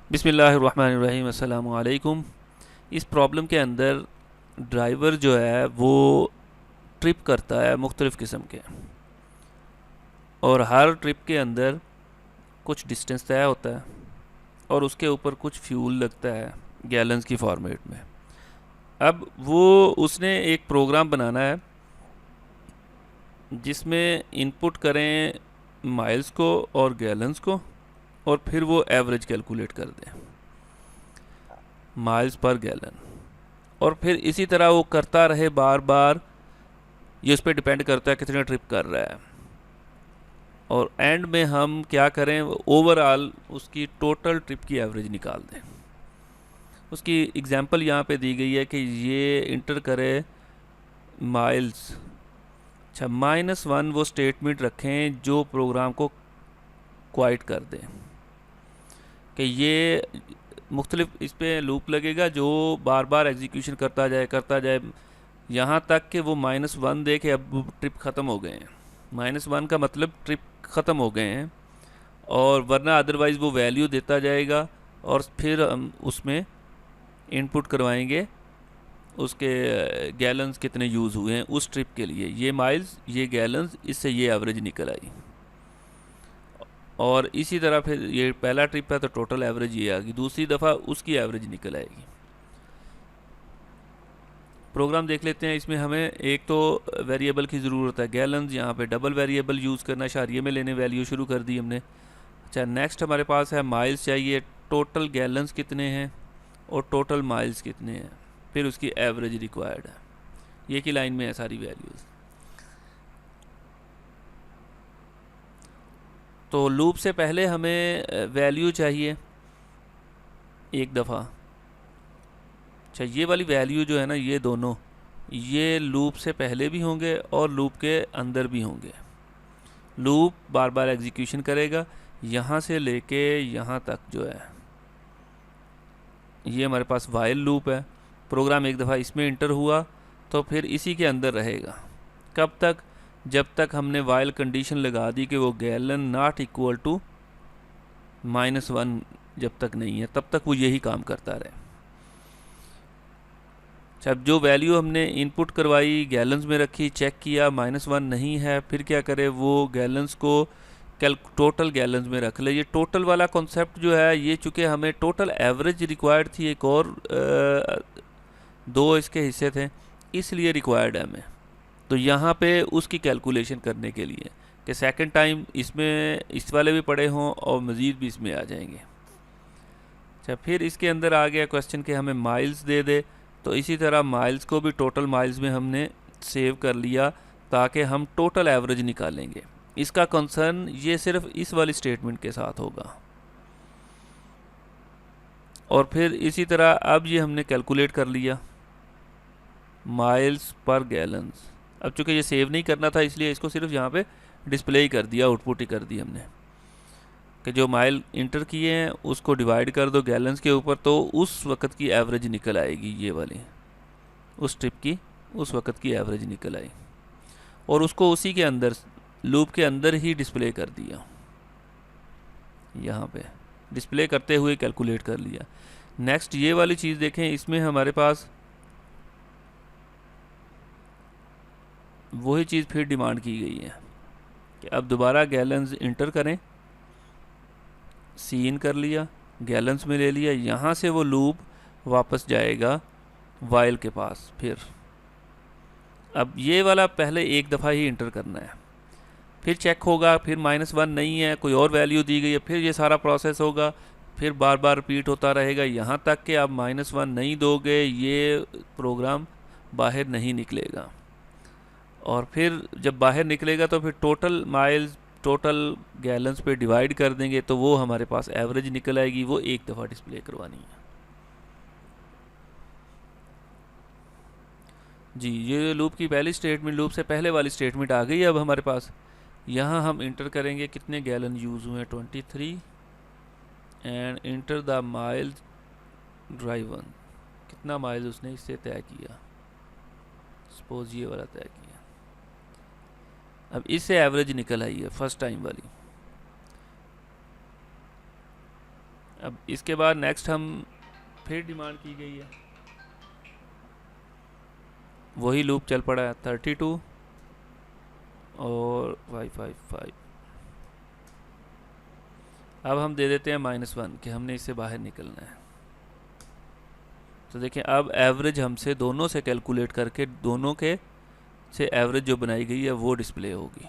बिस्मिल्लाहिर्रहमानिर्रहीम अस्सलामु अलैकुम। इस प्रॉब्लम के अंदर ड्राइवर जो है वो ट्रिप करता है मुख्तलिफ़ किस्म के, और हर ट्रिप के अंदर कुछ डिस्टेंस तय होता है और उसके ऊपर कुछ फ्यूल लगता है गैलन्स की फॉर्मेट में। अब वो उसने एक प्रोग्राम बनाना है जिसमें इनपुट करें माइल्स को और गैलन्स को, और फिर वो एवरेज कैलकुलेट कर दें माइल्स पर गैलन, और फिर इसी तरह वो करता रहे बार बार। ये उस पर डिपेंड करता है कितने ट्रिप कर रहा है, और एंड में हम क्या करें, ओवरऑल उसकी टोटल ट्रिप की एवरेज निकाल दें। उसकी एग्जांपल यहाँ पे दी गई है कि ये इंटर करे माइल्स। अच्छा, -1 वो स्टेटमेंट रखें जो प्रोग्राम को क्वाइट कर दें कि ये मुख्तलिफ इस पर लूप लगेगा जो बार बार एग्जीक्यूशन करता जाए यहाँ तक कि वो -1 दे के अब ट्रिप ख़त्म हो गए हैं। -1 का मतलब ट्रिप ख़त्म हो गए हैं, और वरना अदरवाइज़ वो वैल्यू देता जाएगा, और फिर हम उसमें इनपुट करवाएंगे उसके गैलन्स कितने यूज़ हुए हैं उस ट्रिप के लिए। ये माइल्स, ये गैलन्स, इससे ये एवरेज निकल आई। और इसी तरह फिर ये पहला ट्रिप है तो टोटल एवरेज ये आ गई, दूसरी दफ़ा उसकी एवरेज निकल आएगी। प्रोग्राम देख लेते हैं। इसमें हमें एक तो वेरिएबल की ज़रूरत है गैलन्स, यहाँ पे डबल वेरिएबल यूज़ करना, शारिये में लेने वैल्यू शुरू कर दी हमने। अच्छा, नेक्स्ट हमारे पास है माइल्स चाहिए, टोटल गैलन्स कितने हैं और टोटल माइल्स कितने हैं, फिर उसकी एवरेज रिक्वायर्ड है। ये की लाइन में है सारी वैल्यूज़। तो लूप से पहले हमें वैल्यू चाहिए एक दफ़ा। अच्छा, ये वाली वैल्यू जो है ना, ये दोनों, ये लूप से पहले भी होंगे और लूप के अंदर भी होंगे। लूप बार बार एग्जीक्यूशन करेगा यहाँ से लेके यहाँ तक जो है। ये हमारे पास वाइल लूप है। प्रोग्राम एक दफ़ा इसमें इंटर हुआ तो फिर इसी के अंदर रहेगा। कब तक? जब तक हमने वाइल कंडीशन लगा दी कि वो गैलन नॉट इक्वल टू -1 जब तक नहीं है, तब तक वो यही काम करता रहे। अब जो वैल्यू हमने इनपुट करवाई गैलन्स में रखी, चेक किया -1 नहीं है, फिर क्या करे, वो गैलन्स को टोटल गैलन्स में रख ले। ये टोटल वाला कॉन्सेप्ट जो है, ये चूँकि हमें टोटल एवरेज रिक्वायर्ड थी, एक और दो इसके हिस्से थे, इसलिए रिक्वायर्ड है हमें। तो यहाँ पे उसकी कैलकुलेशन करने के लिए कि सेकंड टाइम इसमें इस वाले भी पड़े हों और मज़ीद भी इसमें आ जाएंगे। अच्छा, फिर इसके अंदर आ गया क्वेश्चन कि हमें माइल्स दे दे, तो इसी तरह माइल्स को भी टोटल माइल्स में हमने सेव कर लिया ताकि हम टोटल एवरेज निकालेंगे। इसका कंसर्न ये सिर्फ इस वाली स्टेटमेंट के साथ होगा। और फिर इसी तरह अब ये हमने कैलकुलेट कर लिया माइल्स पर गैलन्स। अब चूँकि ये सेव नहीं करना था, इसलिए इसको सिर्फ यहाँ पे डिस्प्ले ही कर दिया, आउटपुट ही कर दी हमने कि जो माइल इंटर किए हैं उसको डिवाइड कर दो गैलन्स के ऊपर, तो उस वक़्त की एवरेज निकल आएगी। ये वाली उस ट्रिप की उस वक़्त की एवरेज निकल आई, और उसको उसी के अंदर लूप के अंदर ही डिस्प्ले कर दिया। यहाँ पे डिस्प्ले करते हुए कैलकुलेट कर लिया। नेक्स्ट ये वाली चीज़ देखें, इसमें हमारे पास वही चीज़ फिर डिमांड की गई है कि अब दोबारा गैलन्स इंटर करें। सी इन कर लिया, गैलन्स में ले लिया, यहाँ से वो लूप वापस जाएगा वाइल के पास। फिर अब ये वाला पहले एक दफ़ा ही इंटर करना है, फिर चेक होगा, फिर -1 नहीं है, कोई और वैल्यू दी गई है, फिर ये सारा प्रोसेस होगा, फिर बार बार रिपीट होता रहेगा यहाँ तक कि आप -1 नहीं दोगे ये प्रोग्राम बाहर नहीं निकलेगा। और फिर जब बाहर निकलेगा तो फिर टोटल माइल्स टोटल गैलन्स पे डिवाइड कर देंगे, तो वो हमारे पास एवरेज निकल आएगी। वो एक दफ़ा डिस्प्ले करवानी है। जी, ये लूप की पहली स्टेटमेंट, लूप से पहले वाली स्टेटमेंट आ गई। अब हमारे पास यहाँ हम इंटर करेंगे कितने गैलन यूज़ हुए हैं, 23, and enter the mile driven. कितना माइल उसने इससे तय किया, सपोज ये वाला तय किया। अब इससे एवरेज निकल आई है फर्स्ट टाइम वाली। अब इसके बाद नेक्स्ट हम फिर डिमांड की गई है, वही लूप चल पड़ा है 32 और 555। अब हम दे देते हैं -1 कि हमने इससे बाहर निकलना है। तो देखें अब एवरेज हमसे दोनों से कैलकुलेट करके दोनों के से एवरेज जो बनाई गई है वो डिस्प्ले होगी।